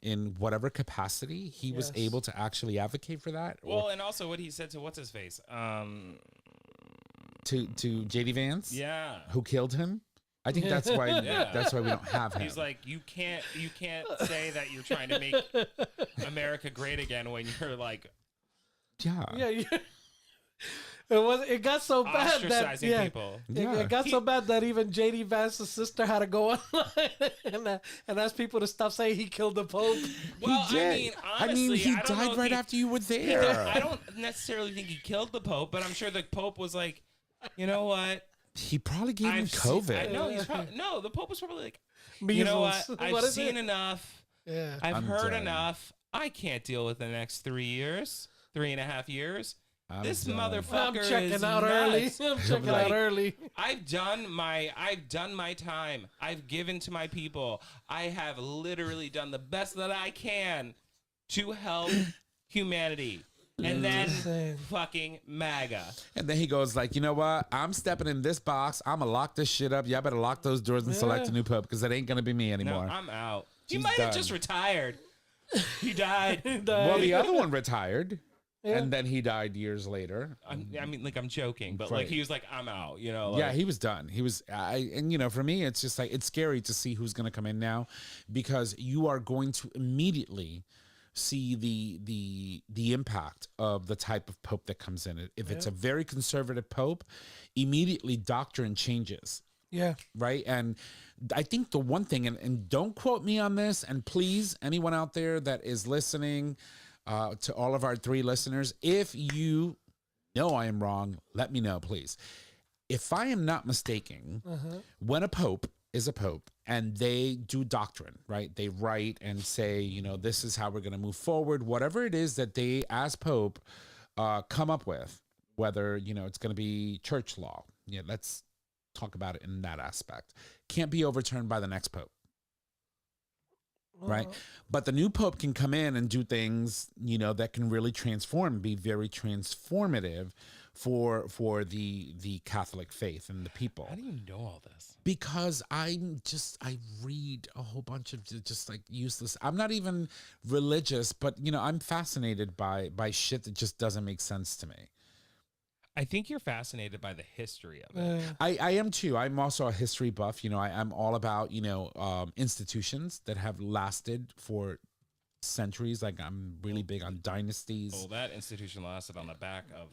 in whatever capacity he was Yes. able to actually advocate for that. well, and also what he said to what's his face. To JD Vance, Yeah. who killed him. I think that's why Yeah. that's why we don't have him. He's like, you can't say that you're trying to make America great again when you're yeah. Yeah. It got so bad that ostracizing people. It got so bad that even JD Vance's sister had to go online and ask people to stop saying he killed the Pope. Well, He did. honestly, he I don't know died if right after you were there. I don't necessarily think he killed the Pope, but I'm sure the Pope was like, you know what? He probably gave him seen- COVID. I know he's probably, no. The Pope was probably like, Measles. you know what? What I've is seen it? enough. Yeah. I've I'm heard done. enough. I can't deal with the next 3 years, 3.5 years. I'm This done. motherfucker I'm is checking out early. nuts. I'm checking Like, out early. I've done my time. I've given to my people. I have literally done the best that I can to help humanity. And then Insane. fucking MAGA. And then he goes like, you know what? I'm stepping in this box. I'm gonna lock this shit up. Y'all better lock those doors and select a new pope because it ain't gonna be me No, anymore. I'm out. He He's might have done. just retired. He died. Well, the other one retired, Yeah. and then he died years later. I mean, like, I'm joking, but Right. like he was like, I'm out. You know? Like, Yeah, he was done. He was, and you know, for me, it's just like it's scary to see who's going to come in now, because you are going to immediately see the impact of the type of pope that comes in. If it's a very conservative pope, immediately doctrine changes. Yeah. Right. And I think the one thing, and don't quote me on this, and please, anyone out there that is listening, to all of our 3 listeners, if you know I am wrong, let me know, please. If I am not mistaken, when a pope is a pope and they do doctrine, right? They write and say, you know, this is how we're going to move forward, whatever it is that they, as pope, come up with, whether, you know, it's going to be church law. Yeah, let's talk about it in that aspect. Can't be overturned by the next pope. Right. But the new pope can come in and do things, you know, that can really transform, be very transformative for the Catholic faith and the people. How do you know all this? Because I read a whole bunch of just like useless. I'm not even religious, but you know, I'm fascinated by shit that just doesn't make sense to me. I think you're fascinated by the history of it. I am too. I'm also a history buff. You know, I'm all about, you know, institutions that have lasted for centuries. Like I'm really big on dynasties. Oh, that institution lasted on the back of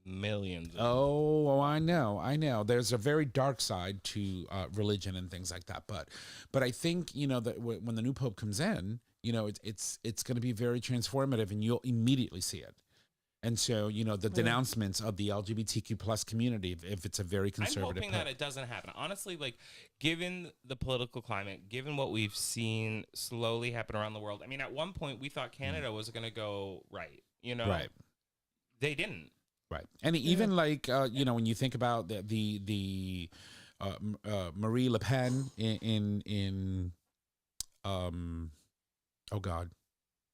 millions. Oh, I know. There's a very dark side to religion and things like that. But I think, you know, that when the new pope comes in, you know, it's going to be very transformative, and you'll immediately see it. And so, you know, the denouncements of the LGBTQ plus community, if it's a very conservative I'm hoping pope. that it doesn't happen. Honestly, like, given the political climate, given what we've seen slowly happen around the world, I mean, at one point we thought Canada was going to go right. You know, Right. They didn't. Right. And even like, you know, when you think about the Marie Le Pen in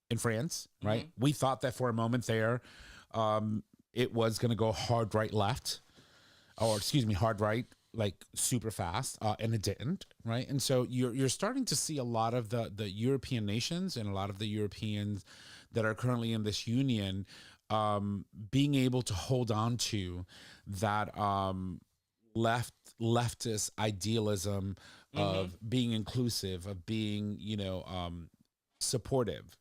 in France, right? We thought that for a moment there, it was going to go hard right left, or excuse me, hard right, like super fast, and it didn't, right? And so you're starting to see a lot of the European nations and a lot of the Europeans that are currently in this union being able to hold on to that leftist idealism of being inclusive, of being, you know, supportive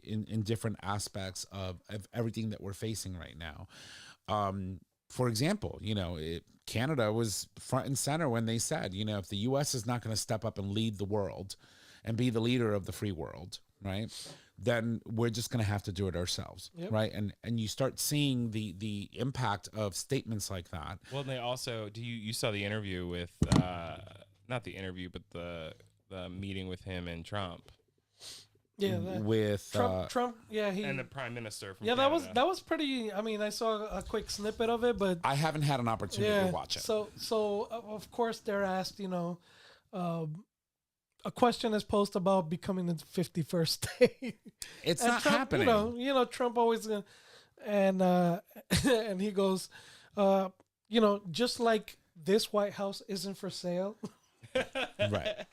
in different aspects of everything that we're facing right now. For example, you know, Canada was front and center when they said, you know, if the U.S. is not going to step up and lead the world and be the leader of the free world, right, then we're just going to have to do it ourselves, right? And you start seeing the impact of statements like that. Well, and they also you saw the interview with not the interview, but the meeting with him and Trump. Yeah, with Trump. Yeah, he And the Prime Minister from Yeah, Canada. that was pretty. I mean, I saw a quick snippet of it, but I haven't had an opportunity to watch it. So of course they're asked, you know, a question is posed about becoming the 51st state. It's And not Trump, happening. You know, Trump always and and he goes, you know, just like this White House isn't for sale, Right.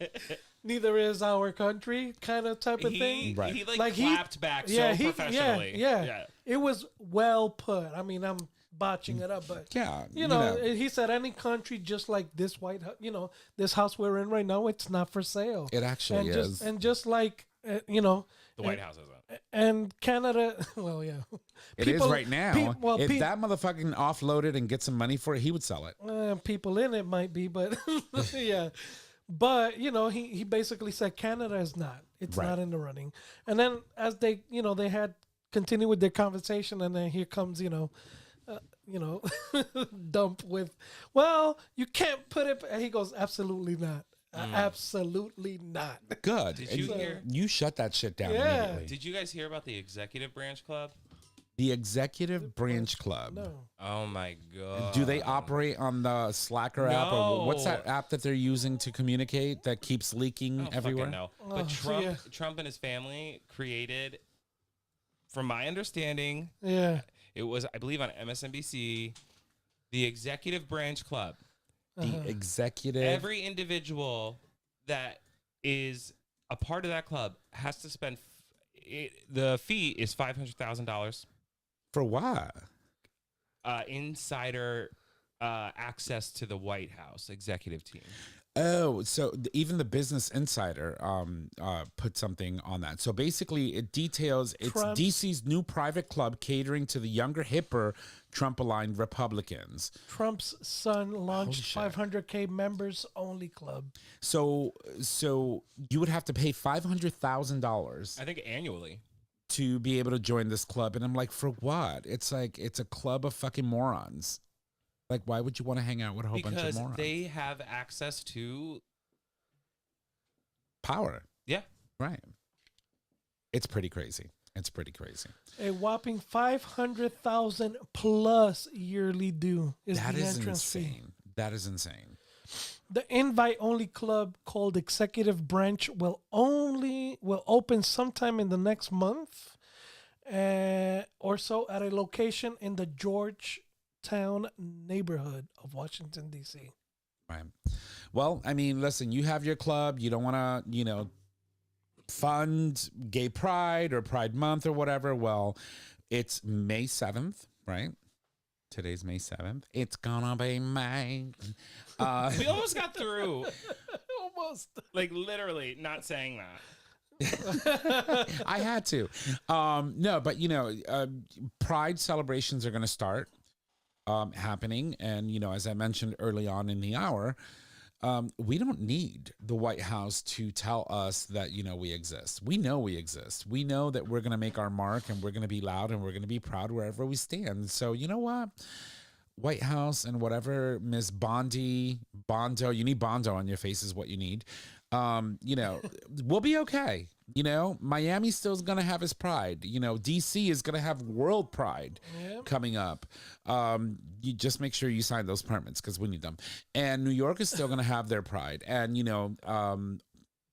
neither is our country, kind of type of thing. Right. He Like he- clapped back so professionally. Yeah. It was well put. I mean, I'm botching it up, but Yeah. you know, he said any country just like this you know, this house we're in right now, it's not for sale. It actually and is. just like you know, The White House isn't. and Canada. Well, yeah, It is right now. If pe- that motherfucking offloaded and get some money for it, he would sell it. people in it might be, but yeah. But you know, he basically said Canada is not. It's Right. not in the running. And then as they, you know, they had continued with their conversation, and then here comes, you know, dump with, well, you can't put it. And he goes, absolutely not. Absolutely not. Good. Did you And hear- You shut that shit down Yeah. immediately. Did you guys hear about the Executive Branch Club? The Executive Branch Club. No. Oh my god. Do they operate on the Slacker app, or what's that app that they're using to communicate that keeps leaking I don't everywhere? fucking know. Oh, But so yeah. Trump and his family created from my understanding, Yeah. it was, I believe, on MSNBC, the Executive Branch Club. The executive. Every individual that is a part of that club has to spend. The fee is $500,000. For what? Insider access to the White House executive team. Oh, so even the Business Insider put something on that. So basically, it details it's Trump's- DC's new private club catering to the younger, hipper, Trump-aligned Republicans. Trump's son launched shit. 500K members only club. So you would have to pay $500,000 I think annually. to be able to join this club, and I'm like, for what? It's like it's a club of fucking morons. Like, why would you want to hang out with a whole bunch of Because morons? they have access to Power, yeah. right? It's pretty crazy. It's pretty crazy. A whopping 500,000 plus yearly due is That the is entrance fee. insane. That is insane. The invite-only club called Executive Branch will open sometime in the next month or so at a location in the Georgetown neighborhood of Washington, D.C. Right. Well, I mean, listen, you have your club. You don't want to, fund gay pride or Pride Month or whatever. Well, it's May 7th, right? Today's May 7th. It's gonna be May. We almost got through. Almost. Like literally not saying that. I had to. No, but Pride celebrations are going to start happening, and as I mentioned early on in the hour, we don't need the White House to tell us that we exist. We know we exist. We know that we're going to make our mark, and we're going to be loud, and we're going to be proud wherever we stand. So you know what? White House and whatever Miss Bondo, you need Bondo on your face is what you need. We'll be okay. Miami still is going to have his pride. DC is going to have world pride coming up. You just make sure you sign those permits because we need them. And New York is still going to have their pride. And,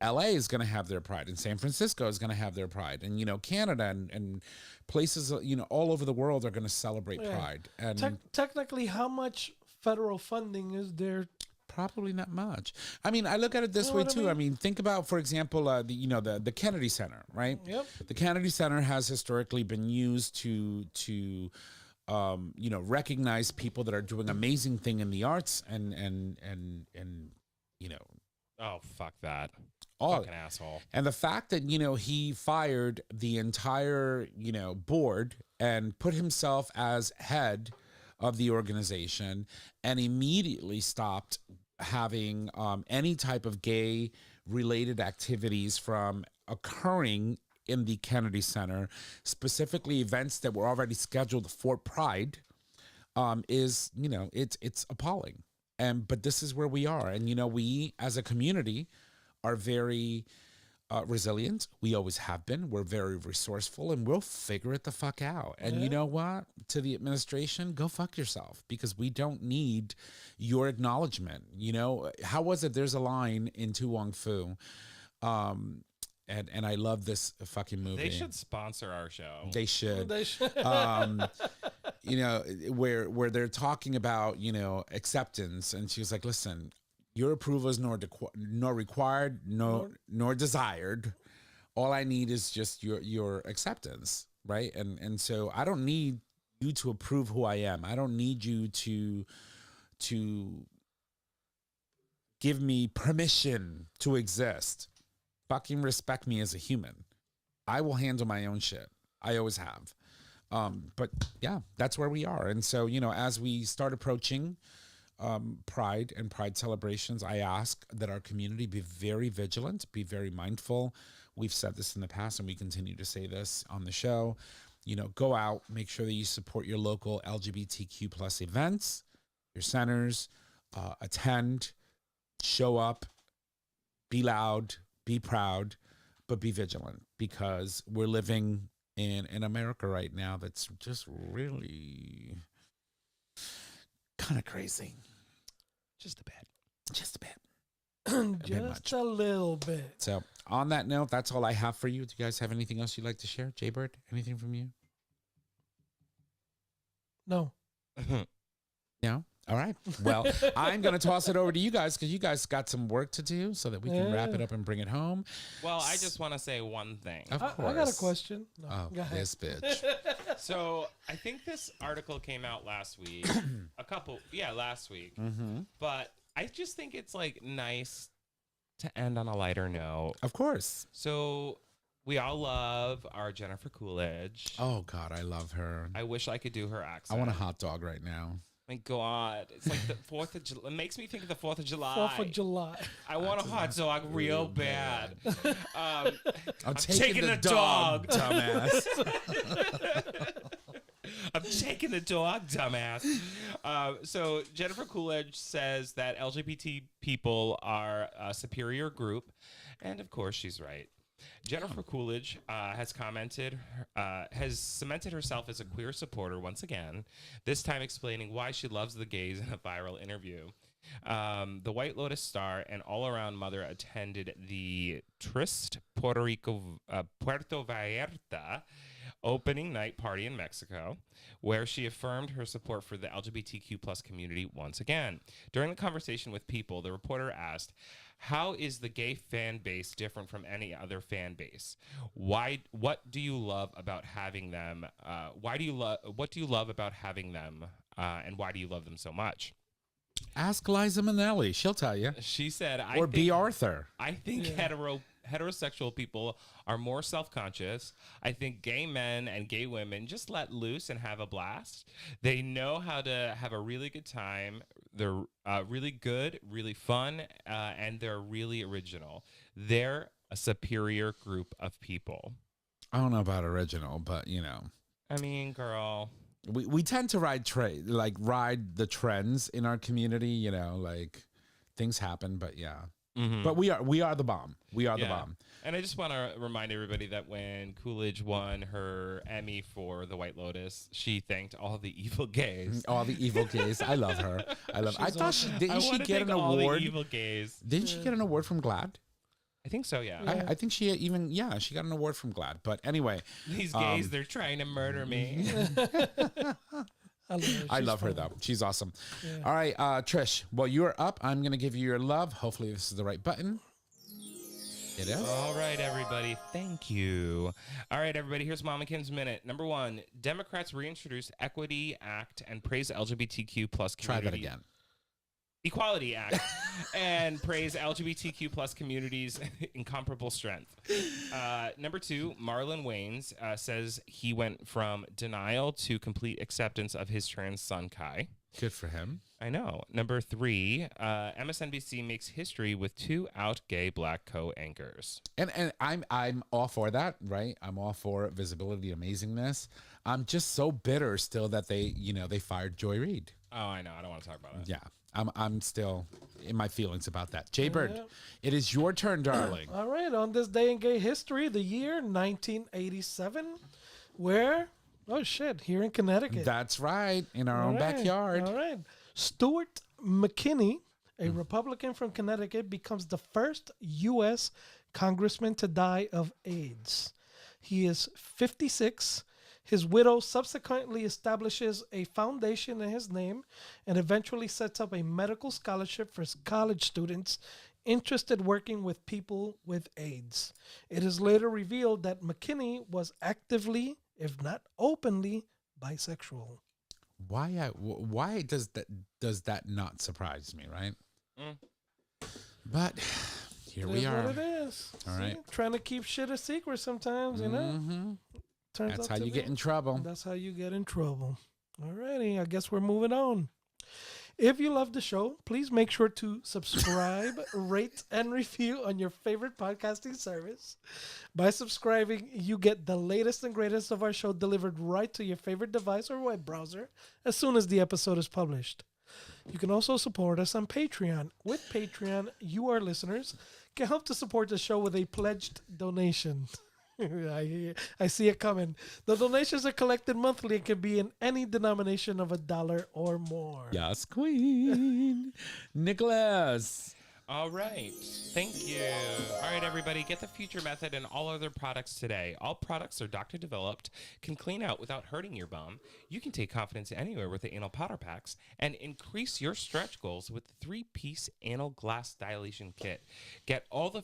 LA is going to have their pride, and San Francisco is going to have their pride. And, Canada and places, all over the world are going to celebrate pride. And Technically, how much federal funding is there? probably not much. I mean, I look at it this way too. I mean, think about, for example, the Kennedy Center, right? Yep. The Kennedy Center has historically been used to recognize people that are doing amazing thing in the arts and Oh, fuck that. all Fucking asshole. And the fact that, he fired the entire, board and put himself as head of the organization and immediately stopped having any type of gay related activities from occurring in the Kennedy Center, specifically events that were already scheduled for Pride, is, it's appalling. But this is where we are. And, we as a community are very resilient. We always have been. We're very resourceful, and we'll figure it the fuck out. And you know what? To the administration, go fuck yourself, because we don't need your acknowledgement. How was it? There's a line in Tu Wong Fu, and I love this fucking movie. They should sponsor our show. They should. They should. Where they're talking about, acceptance, and she was like, listen, your approval is nor required, nor desired. All I need is just your acceptance, right? And so I don't need you to approve who I am. I don't need you to give me permission to exist. Fucking respect me as a human. I will handle my own shit. I always have. But yeah, that's where we are. And so, as we start approaching Pride and Pride celebrations, I ask that our community be very vigilant, be very mindful. We've said this in the past, and we continue to say this on the show. Go out, make sure that you support your local LGBTQ plus events, your centers, attend, show up, be loud, be proud, but be vigilant, because we're living in America right now that's just really kind of crazy. Just a bit. Just a bit. Just a little bit. So on that note, that's all I have for you. Do you guys have anything else you'd like to share? Jaybird, anything from you? No. No? All right. Well, I'm going to toss it over to you guys because you guys got some work to do so that we can wrap it up and bring it home. Well, I just want to say one thing. Of course. I got a question. No, Oh, go ahead. this bitch. So I think this article came out last week. Last week. Mm-hmm. But I just think it's like nice to end on a lighter note. Of course. So we all love our Jennifer Coolidge. Oh, God, I love her. I wish I could do her accent. I want a hot dog right now. My God, it's like the 4th of July. It makes me think of the 4th of July. 4th of July. I want a hot dog real bad. I'm taking the dog, dog. dumbass. I'm taking the dog, dumbass. So Jennifer Coolidge says that LGBT people are a superior group, and of course she's right. Jennifer Coolidge has cemented herself as a queer supporter once again, this time explaining why she loves the gays in a viral interview. The White Lotus star and all-around mother attended the Trist Puerto Vallarta opening night party in Mexico, where she affirmed her support for the LGBTQ plus community once again. During the conversation with People, the reporter asked, "How is the gay fan base different from any other fan base? What do you love about having them? What do you love about having them? And why do you love them so much?" Ask Liza Minnelli. She'll tell you. She said, Or B. Arthur. I think heterosexual people are more self-conscious. I think gay men and gay women just let loose and have a blast. They know how to have a really good time. They're really good, really fun, and they're really original. They're a superior group of people. I don't know about original, but, you know. I mean, girl. We tend to ride the trends in our community, you know, like things happen, but yeah. Mm-hmm. But we are the bomb. We are the bomb. And I just want to remind everybody that when Coolidge won her Emmy for The White Lotus, she thanked all the evil gays. All the evil gays. I love her. I thought she get an all award. The evil gays. Didn't she get an award from GLAAD? I think so, yeah. I think she she got an award from GLAAD. But anyway, these gays, they're trying to murder me. I love her though. She's awesome. Yeah. All right, Trish. Well, you're up. I'm gonna give you your love. Hopefully, this is the right button. It is. All right, everybody. Thank you. All right, everybody. Here's Mama Kim's Minute. Number 1, Democrats reintroduce Equity Act and praise LGBTQ plus community. Try that again. Equality Act and praise LGBTQ plus communities' incomparable strength. Number 2, Marlon Wayans says he went from denial to complete acceptance of his trans son, Kai. Good for him. I know. Number 3, MSNBC makes history with 2 out gay black co-anchors. And I'm all for that, right? I'm all for visibility, amazingness. I'm just so bitter still that they fired Joy Reid. Oh, I know. I don't want to talk about that. Yeah. I'm still in my feelings about that. Jay Bird, It is your turn, darling. All right. On this day in gay history, the year 1987, where, here in Connecticut. That's right. In our own backyard. All right. Stuart McKinney, a Republican from Connecticut, becomes the first U.S. congressman to die of AIDS. He is 56. His widow subsequently establishes a foundation in his name and eventually sets up a medical scholarship for college students interested working with people with AIDS. It is later revealed that McKinney was actively, if not openly, bisexual. Why does that not surprise me, right? But here we are. What it is. All right. Trying to keep shit a secret sometimes, you know? That's how you get in trouble. That's how you get in trouble. Alrighty, I guess we're moving on. If you love the show, please make sure to subscribe, rate, and review on your favorite podcasting service. By subscribing, you get the latest and greatest of our show delivered right to your favorite device or web browser as soon as the episode is published. You can also support us on Patreon. With Patreon, you, our listeners, can help to support the show with a pledged donation. I see it coming. The donations are collected monthly and can be in any denomination of $1 or more. Yes, Queen. Nicholas. All right. Thank you. All right, everybody, get the Future Method and all other products today. All products are doctor developed, can clean out without hurting your bum. You can take confidence anywhere with the anal powder packs and increase your stretch goals with the 3-piece anal glass dilation kit. Get all the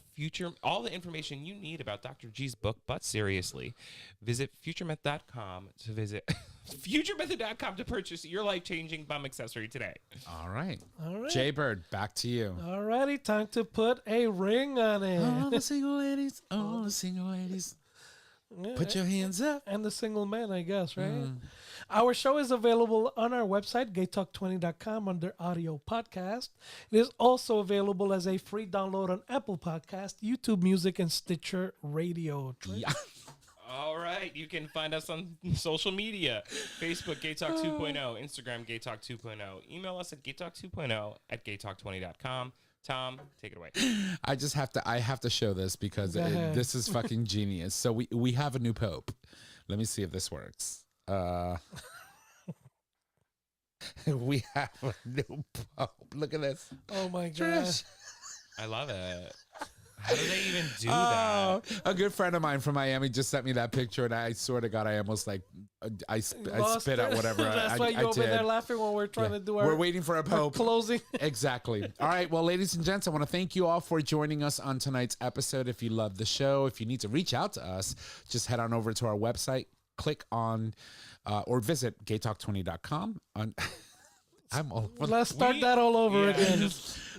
information you need about Dr. G's book, but seriously. Visit futuremeth.com to visit futuremethod.com to purchase your life-changing bum accessory today. All right. All right. Jaybird, back to you. All righty, time to put a ring on it. All the single ladies, all the single ladies. Put your hands up. And the single men, I guess, right? Our show is available on our website, gaytalk20.com, under audio podcast. It is also available as a free download on Apple Podcast, YouTube Music, and Stitcher Radio. Yeah. All right. You can find us on social media. Facebook, GayTalk 2.0. Instagram, GayTalk 2.0. Email us at gaytalk2.0@gaytalk20.com. Tom, take it away. I have to show this because this is fucking genius. So we have a new pope. Let me see if this works. We have a new pope. Look at this. Oh my gosh. Trish. I love it. How do they even do that? A good friend of mine from Miami just sent me that picture, and I swear to God, I almost I spit out whatever That's why I you're over did. there laughing while we're trying to do our We're waiting for a pope. closing. Exactly. All right. Well, ladies and gents, I want to thank you all for joining us on tonight's episode. If you love the show, if you need to reach out to us, just head on over to our website, click on or visit gaytalk20.com. I'm all Let's start that all over again.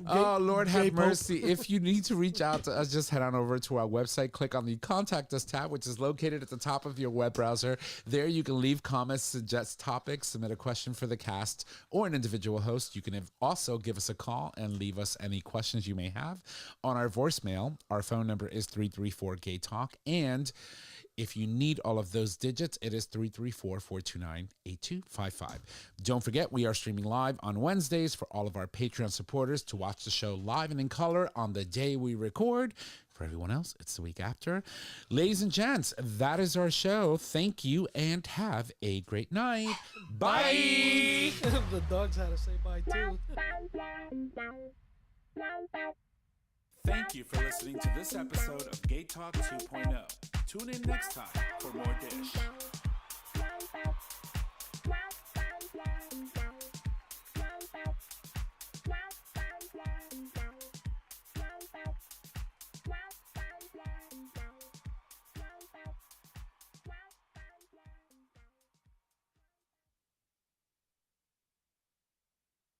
Oh, Lord have Pope. mercy. If you need to reach out to us, just head on over to our website, click on the Contact Us tab, which is located at the top of your web browser. There you can leave comments, suggest topics, submit a question for the cast or an individual host. You can also give us a call and leave us any questions you may have on our voicemail. Our phone number is 334-GAY-TALK, and if you need all of those digits, it is 334-429-8255. Don't forget, we are streaming live on Wednesdays for all of our Patreon supporters to watch the show live and in color on the day we record. For everyone else, it's the week after. Ladies and gents, that is our show. Thank you and have a great night. Bye. The dogs had to say bye too. Thank you for listening to this episode of Gay Talk 2.0. Tune in next time for more dish.